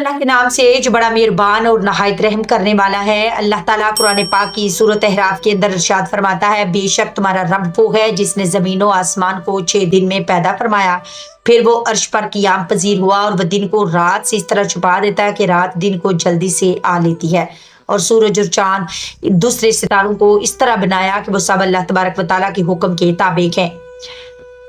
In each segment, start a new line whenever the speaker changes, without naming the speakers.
अल्लाह के नाम से जो बड़ा मेहरबान और नहायत रहम करने वाला है। अल्लाह ताला कुरान पाक की सूरत अहराफ के अंदर इरशाद फरमाता है, बेशक तुम्हारा रब वो है जिसने जमीन और आसमान को 6 दिन में पैदा फरमाया, फिर वो अर्श पर कियाम पजीर हुआ और वह दिन को रात से इस तरह छुपा देता है कि रात दिन को जल्दी से आ लेती है, और सूरज और चांद दूसरे सितारों को इस तरह बनाया कि वो सब अल्लाह तबारक व तआला के हुक्म के ताबिक है।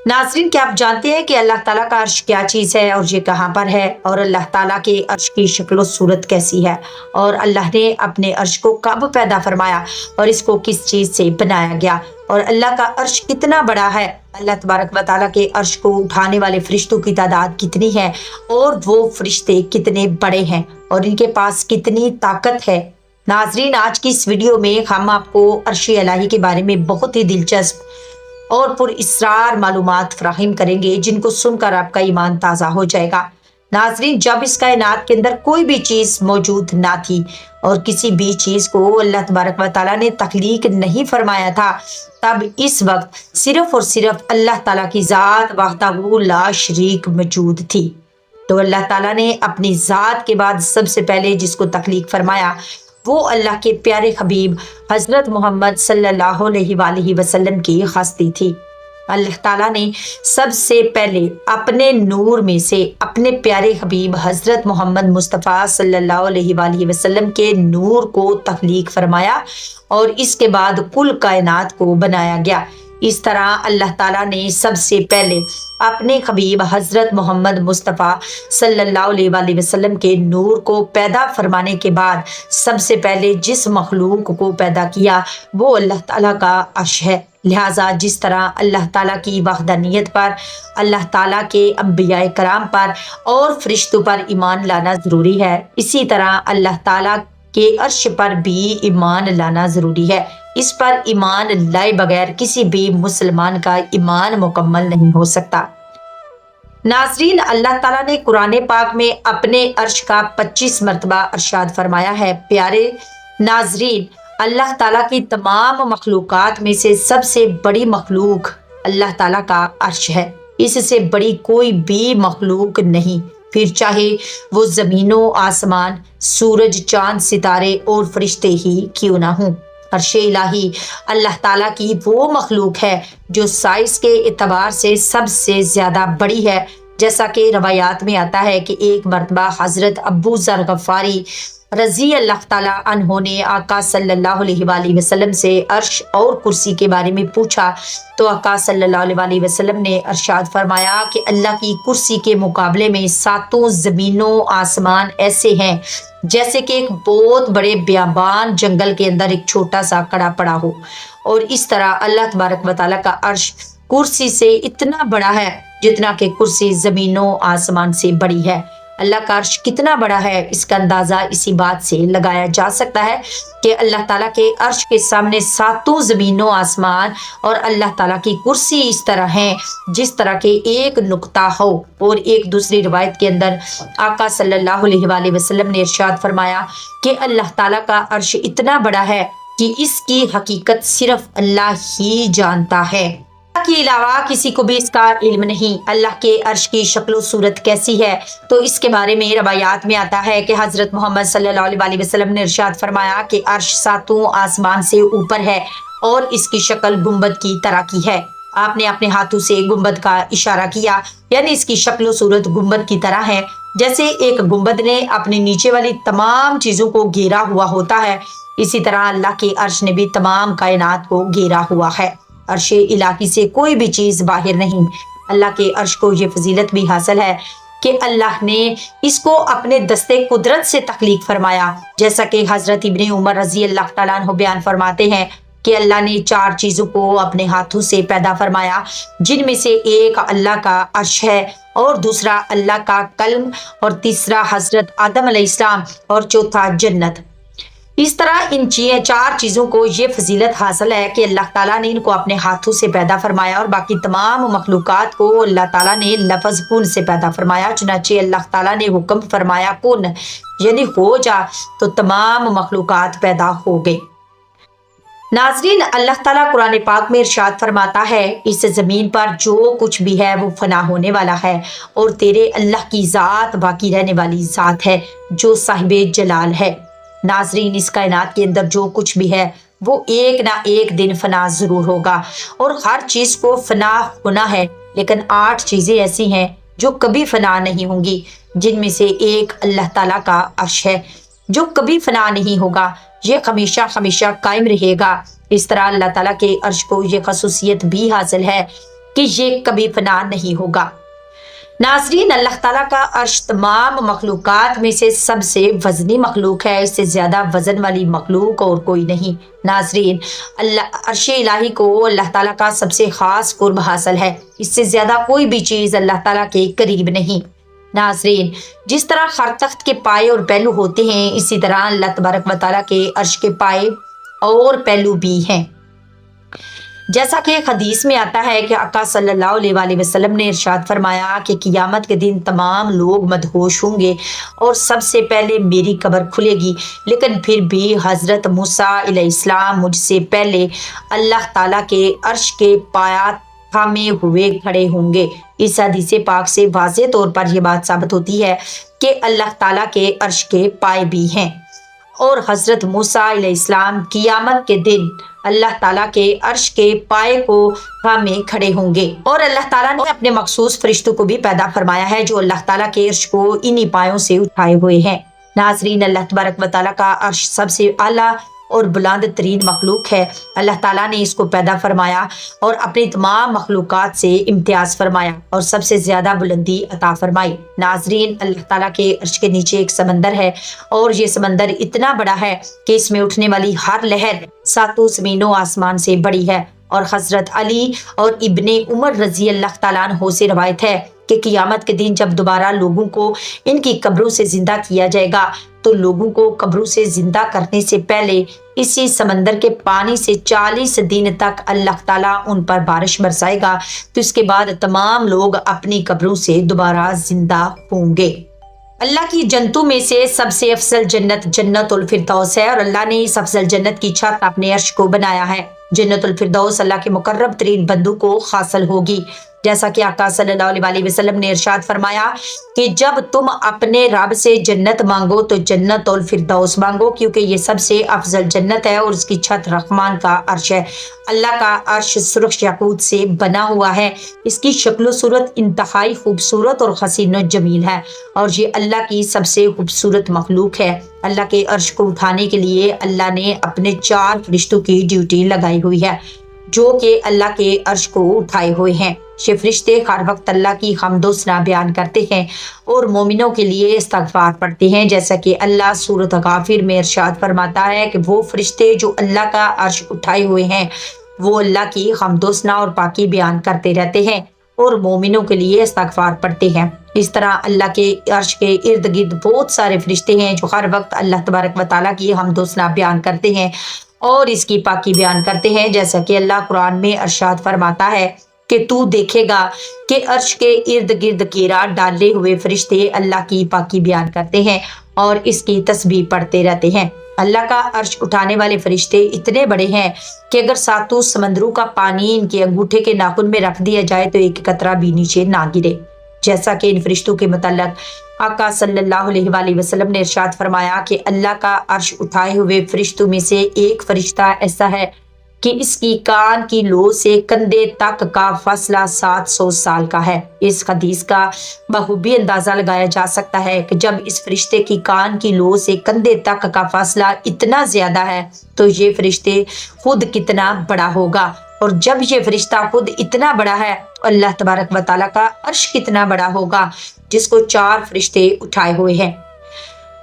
नाज़रीन, क्या आप जानते हैं कि अल्लाह ताला का अर्श क्या चीज़ है और ये कहाँ पर है, और अल्लाह ताला के अर्श की शक्ल सूरत कैसी है, और अल्लाह ने अपने अर्श को कब पैदा फरमाया और इसको किस चीज़ से बनाया गया, और अल्लाह का अर्श कितना बड़ा है, अल्लाह तबारक व तआला के अर्श को उठाने वाले फरिश्तों की तादाद कितनी है, और वो फरिश्ते कितने बड़े हैं और इनके पास कितनी ताकत है। नाज़रीन, आज की इस वीडियो में हम आपको अर्श इलाही के बारे में बहुत ही दिलचस्प और पुरइस्रार मालूमात फराहिम करेंगे, जिनको सुनकर आपका ईमान ताज़ा हो जाएगा। नाज़रीन, जब इस कायनात के अंदर कोई भी चीज़ मौजूद ना थी और किसी भी चीज़ को अल्लाह तबारक व तआला ने तख्लीक नहीं फरमाया था, तब इस वक्त सिर्फ और सिर्फ अल्लाह ताला की ज़ात वहदहू ला शरीक मौजूद थी। तो अल्लाह ताला ने अपनी ज़ात के बाद सबसे पहले जिसको तख्लीक फरमाया वो अल्लाह के प्यारे हबीब हज़रत मोहम्मद सल्लल्लाहु अलैहि वसल्लम की हस्ती थी। अल्लाह ताला ने सबसे पहले अपने नूर में से अपने प्यारे हबीब हज़रत मोहम्मद मुस्तफ़ा सल्लल्लाहु अलैहि वसल्लम के नूर को तख्लीक फरमाया और इसके बाद कुल कायनात को बनाया गया। इस तरह अल्लाह ताला ने सबसे पहले अपने हबीब हज़रत मोहम्मद मुस्तफ़ा सल्लल्लाहु अलैहि वसल्लम के नूर को पैदा फरमाने के बाद सबसे पहले जिस मखलूक को पैदा किया वो अल्लाह ताला का अर्श है। लिहाजा जिस तरह अल्लाह ताला की वहदानियत पर, अल्लाह ताला के अंबिया कराम पर और फरिश्तों पर ईमान लाना ज़रूरी है, इसी तरह अल्लाह ताला के अर्श पर भी ईमान लाना ज़रूरी है। इस पर ईमान लाए बगैर किसी भी मुसलमान का ईमान मुकम्मल नहीं हो सकता। नाज़रीन, अल्लाह ताला ने कुरान पाक में अपने अर्श का 25 मरतबा इरशाद फरमाया है। प्यारे नाज़रीन, अल्लाह ताला की तमाम मखलूकात में से सबसे बड़ी मखलूक अल्लाह ताला का अर्श है। इससे बड़ी कोई भी मखलूक नहीं, फिर चाहे वो ज़मीनों आसमान, सूरज चांद सितारे और फरिश्ते ही क्यों ना हों। अर्श इलाही अल्लाह ताला की वो मखलूक है जो साइज़ के एतबार से सबसे ज़्यादा बड़ी है। जैसा कि रवायात में आता है कि एक मरतबा हज़रत अबू ज़र गफ़ारी रज़ी अल्लाह ताला अन्हो ने आका सल्लल्लाहु अलैहि वसल्लम से अर्श और कुर्सी के बारे में पूछा, तो आका सल्लल्लाहु अलैहि वसल्लम ने इरशाद फरमाया कि अल्लाह की कुर्सी के मुकाबले में 7 ज़मीनों आसमान ऐसे हैं जैसे कि एक बहुत बड़े बियाबान जंगल के अंदर एक छोटा सा कड़ा पड़ा हो, और इस तरह अल्लाह तबारक व तआला का अर्श कुर्सी से इतना बड़ा है जितना कि कुर्सी ज़मीनों आसमान से बड़ी है। अल्लाह का अर्श कितना बड़ा है इसका अंदाज़ा इसी बात से लगाया जा सकता है कि अल्लाह ताला के अर्श के सामने 7 ज़मीनों आसमान और अल्लाह ताला की कुर्सी इस तरह है जिस तरह के एक नुक्ता हो। और एक दूसरी रिवायत के अंदर आका सल्लल्लाहु अलैहि वसल्लम ने इरशाद फरमाया कि अल्लाह ताला का अर्श इतना बड़ा है कि इसकी हकीकत सिर्फ अल्लाह ही जानता है, के अलावा किसी को भी इसका इल्म नहीं। अल्लाह के अर्श की शक्ल सूरत कैसी है, तो इसके बारे में रवायात में आता है कि हज़रत मोहम्मद सल्लल्लाहु अलैहि वसल्लम ने इरशाद फरमाया कि अर्श 7 आसमान से ऊपर है और इसकी शक्ल गुंबद की तरह की है। आपने अपने हाथों से गुंबद का इशारा किया, यानी इसकी शक्ल सूरत गुंबद की तरह है जैसे एक गुंबद ने अपने नीचे वाली तमाम चीज़ों को घेरा हुआ होता है। इसी तरह अल्लाह के अर्श ने भी तमाम कायनात को घेरा हुआ है। अर्श इलाही से कोई भी चीज़ बाहर नहीं। अल्लाह के अर्श को ये फजीलत भी हासिल है कि अल्लाह ने इसको अपने दस्ते कुदरत से तख्लीक फरमाया। जैसा कि हज़रत इब्ने उमर रज़ी अल्लाह तआला अन्हु बयान फरमाते हैं कि अल्लाह ने 4 चीज़ों को अपने हाथों से पैदा फरमाया, जिनमें से एक अल्लाह का अर्श है, और दूसरा अल्लाह का कल्म, और तीसरा हज़रत आदम अलैहिस्सलाम, और चौथा जन्नत। इस तरह इन 4 चीज़ों को ये फजीलत हासिल है कि अल्लाह ताला ने इनको अपने हाथों से पैदा फरमाया, और बाकी तमाम मखलूकात को अल्लाह ताला ने लफ्ज़ कुन से पैदा फरमाया। चुनांचे अल्लाह ताला ने हुक्म फरमाया कुन, यानी हो जा, तो तमाम मखलूकात पैदा हो गई। नाज़रीन, अल्लाह ताला कुरान पाक में इरशाद फरमाता है, इस ज़मीन पर जो कुछ भी है वो फना होने वाला है और तेरे अल्लाह की ज़ात बाकी रहने वाली ज़ात है जो साहिबे जलाल है। नाज़रीन, इस कायनात के अंदर जो कुछ भी है वो एक ना एक दिन फना ज़रूर होगा और हर चीज़ को फना होना है, लेकिन 8 चीज़ें ऐसी हैं जो कभी फना नहीं होंगी, जिनमें से एक अल्लाह ताला का अर्श है जो कभी फना नहीं होगा, ये हमेशा हमेशा कायम रहेगा। इस तरह अल्लाह ताला के अर्श को ये खसूसियत भी हासिल है कि ये कभी फना नहीं होगा। नाज़रीन, अल्लाह ताला का अर्श तमाम मखलूकात में से सबसे वजनी मखलूक है, इससे ज्यादा वजन वाली मखलूक और कोई नहीं। नाज़रीन, अर्श इलाही को अल्लाह ताला का सबसे खास कुर्ब हासिल है, इससे ज्यादा कोई भी चीज अल्लाह ताला के करीब नहीं। नाज़रीन, जिस तरह हर तख्त के पाए और पहलू होते हैं, इसी तरह अल्लाह तबारक व तआला के अर्श के पाए और पहलू भी हैं। जैसा कि हदीस में आता है कि आका सल्लल्लाहु अलैहि वसल्लम ने इरशाद फरमाया कि क़ियामत के दिन तमाम लोग मदहोश होंगे और सबसे पहले मेरी कब्र खुलेगी, लेकिन फिर भी हज़रत मूसा अलैहिस्सलाम मुझसे पहले अल्लाह ताला के अर्श के पाया थामे हुए खड़े होंगे। इस हदीस पाक से वाज़ेह तौर पर यह बात साबित होती है कि अल्लाह ताला के अर्श के पाए भी हैं और हज़रत मूसा अलैहिस्सलाम क़ियामत के दिन अल्लाह ताला के अर्श के पाए को थामे खड़े होंगे। और अल्लाह ताला ने अपने मखसूस फरिश्तों को भी पैदा फरमाया है जो अल्लाह ताला के अर्श को इन्हीं पायों से उठाए हुए हैं। नाज़रीन, अल्लाह तबारक व तआला का अर्श सबसे आला और बुलंद तरीन मखलूक है। अल्लाह ताला ने इसको पैदा फरमाया और अपनी तमाम मखलूकात से इम्तियाज फरमाया और सबसे ज्यादा बुलंदी अता फरमाई। नाज़रीन, अल्लाह ताला के अर्श के नीचे एक समंदर है और ये समंदर इतना बड़ा है कि इसमें उठने वाली हर लहर सातों ज़मीनों आसमान से बड़ी है। और हजरत अली और इब्ने उमर रजी अल्लाह ताला अन्हो से रवायत है कि क़ियामत के दिन जब दोबारा लोगों को इनकी कब्रों से जिंदा किया जाएगा तो लोगों को कब्रों से जिंदा करने से पहले इसी समंदर के पानी से 40 दिन तक अल्लाह ताला उन पर बारिश बरसाएगा, तो इसके बाद तमाम लोग अपनी कब्रों से दोबारा जिंदा होंगे। अल्लाह की जन्नतों में से सबसे अफजल जन्नत जन्नतुल फिरदौस है और अल्लाह ने इस अफजल जन्नत की छत अपने अर्श को बनाया है। जन्नतुल फिरदौस अल्लाह के मुकर्रब तरीन बंदों को हासिल होगी। जैसा कि आका सल्लल्लाहु अलैहि वसल्लम ने इरशाद फरमाया कि जब तुम अपने रब से जन्नत मांगो तो जन्नतुल फिरदौस मांगो, क्योंकि ये सबसे अफजल जन्नत है और उसकी छत रहमान का अर्श है। अल्लाह का अर्श सुर्ख याकूत से बना हुआ है, इसकी शक्ल सूरत इंतहाई खूबसूरत और हसीन जमील है और ये अल्लाह की सबसे खूबसूरत मखलूक है। अल्लाह के अर्श को उठाने के लिए अल्लाह ने अपने 4 फरिश्तों की ड्यूटी लगाई हुई है जो कि अल्लाह के अर्श को उठाए हुए हैं। ये फरिश्ते हर वक्त अल्लाह की हम्दो सना बयान करते हैं और मोमिनों के लिए इस्तगफार पढ़ते हैं, जैसा कि अल्लाह सूरत गाफिर में इरशाद फरमाता है कि वो फरिश्ते जो अल्लाह का अर्श उठाए हुए हैं वो अल्लाह की हम्दो सना और पाकी बयान करते रहते हैं और मोमिनों के लिए इस्तगफार पढ़ते हैं। इस तरह अल्लाह के अर्श के इर्द गिर्द बहुत सारे फरिश्ते हैं जो हर वक्त अल्लाह तबारक व तआला की हम्दो सना बयान करते हैं और इसकी पाकी बयान करते हैं, जैसा कि अल्लाह कुरान में इरशाद फरमाता है कि तू देखेगा कि अर्श के इर्द गिर्द घेरा डाले हुए फरिश्ते अल्लाह की पाकी बयान करते हैं और इसकी तस्बीह पढ़ते रहते हैं। अल्लाह का अर्श उठाने वाले फरिश्ते इतने बड़े हैं कि अगर सातों समंदरों का पानी इनके अंगूठे के नाखून में रख दिया जाए तो एक कतरा भी नीचे ना गिरे। जैसा कि इन फरिश्तों के मुतल्लक आका सल्लल्लाहु अलैहि वसल्लम ने इरशाद फरमाया कि अल्लाह का अर्श उठाए हुए फरिश्तों में से एक फरिश्ता ऐसा है कि इसकी कान की लो से कंधे तक का फासला 700 साल का है। इस हदीस का बखूबी अंदाजा लगाया जा सकता है कि जब इस फरिश्ते की कान की लो से कंधे तक का फासला इतना ज्यादा है तो ये फरिश्ते खुद कितना बड़ा होगा, और जब ये फरिश्ता खुद इतना बड़ा है तो अल्लाह तबारक व तआला का अर्श कितना बड़ा होगा जिसको 4 फरिश्ते उठाए हुए हैं।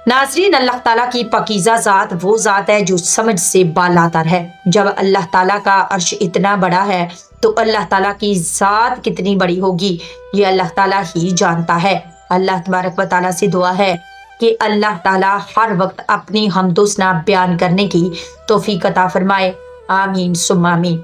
नाज़रीन, अल्लाह ताला की पाकीज़ा ज़ात वो ज़ात है जो समझ से बालातर है। जब अल्लाह ताला का अर्श इतना बड़ा है तो अल्लाह ताला की ज़ात कितनी बड़ी होगी ये अल्लाह ताला ही जानता है। अल्लाह तबारक व तआला से दुआ है कि अल्लाह ताला हर वक्त अपनी हम्दो सना बयान करने की तौफीक अता फरमाए। आमीन सुम्मा आमीन।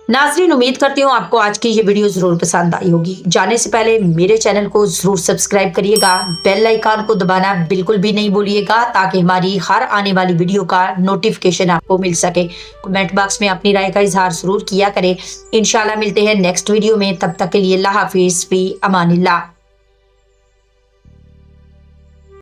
नाज़रीन, उम्मीद करती हूँ आपको आज की ये वीडियो ज़रूर पसंद आई होगी। जाने से पहले मेरे चैनल को ज़रूर सब्सक्राइब करिएगा, बेल आइकन को दबाना बिल्कुल भी नहीं भूलिएगा ताकि हमारी हर आने वाली वीडियो का नोटिफिकेशन आपको मिल सके। कमेंट बॉक्स में अपनी राय का इजहार ज़रूर किया करें। इंशाल्लाह मिलते हैं नेक्स्ट वीडियो में, तब तक के लिए अल्लाह हाफिज़, फ़ी अमानिल्लाह।